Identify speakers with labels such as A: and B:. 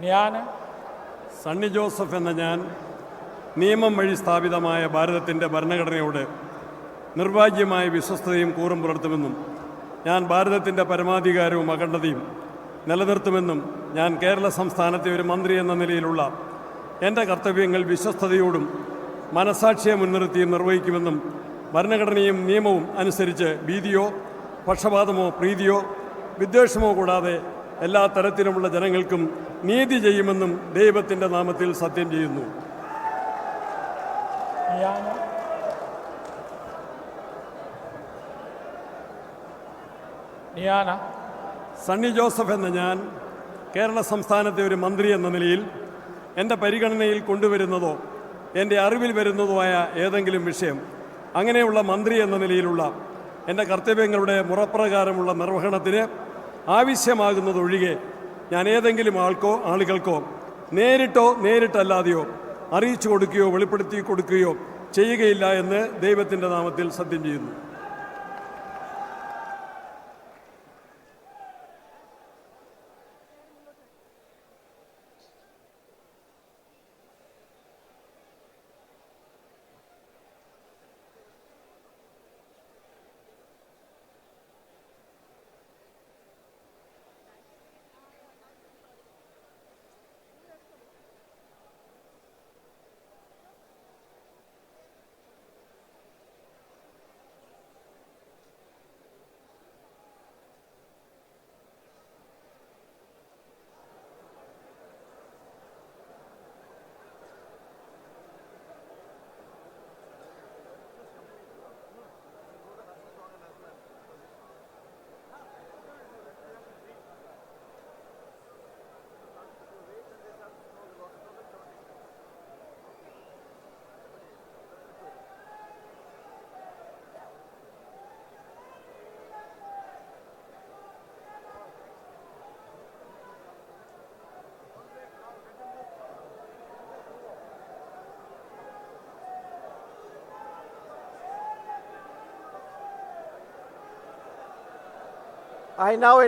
A: ഞാൻ
B: സണ്ണി ജോസഫ് എന്ന ഞാൻ നിയമം വഴി സ്ഥാപിതമായ ഭാരതത്തിൻ്റെ ഭരണഘടനയോട് നിർവാജ്യമായ വിശ്വസ്തതയും കൂറും പുലർത്തുമെന്നും ഞാൻ ഭാരതത്തിൻ്റെ പരമാധികാരവും അഖണ്ഡതയും നിലനിർത്തുമെന്നും ഞാൻ കേരള സംസ്ഥാനത്തെ ഒരു മന്ത്രി എന്ന നിലയിലുള്ള എൻ്റെ കർത്തവ്യങ്ങൾ വിശ്വസ്തയോടും മനസാക്ഷിയെ മുൻനിർത്തിയും നിർവഹിക്കുമെന്നും ഭരണഘടനയും നിയമവും അനുസരിച്ച് ഭീതിയോ പക്ഷപാതമോ പ്രീതിയോ വിദ്വേഷമോ കൂടാതെ എല്ലാ തരത്തിലുമുള്ള ജനങ്ങൾക്കും നീതി ചെയ്യുമെന്നും ദൈവത്തിൻ്റെ നാമത്തിൽ സത്യം ചെയ്യുന്നു. സണ്ണി ജോസഫ് എന്ന ഞാൻ കേരള സംസ്ഥാനത്തെ ഒരു മന്ത്രി എന്ന നിലയിൽ എൻ്റെ പരിഗണനയിൽ കൊണ്ടുവരുന്നതോ എൻ്റെ അറിവിൽ വരുന്നതോ ആയ ഏതെങ്കിലും വിഷയം അങ്ങനെയുള്ള മന്ത്രി എന്ന നിലയിലുള്ള എൻ്റെ കർത്തവ്യങ്ങളുടെ മുറപ്രകാരമുള്ള നിർവഹണത്തിന് ആവശ്യമാകുന്നതൊഴികെ ഞാൻ ഏതെങ്കിലും ആളുകൾക്കോ നേരിട്ടോ നേരിട്ടല്ലാതെയോ അറിയിച്ചു കൊടുക്കുകയോ വെളിപ്പെടുത്തി കൊടുക്കുകയോ ചെയ്യുകയില്ല എന്ന് ദൈവത്തിൻ്റെ നാമത്തിൽ സത്യം ചെയ്യുന്നു.
C: I now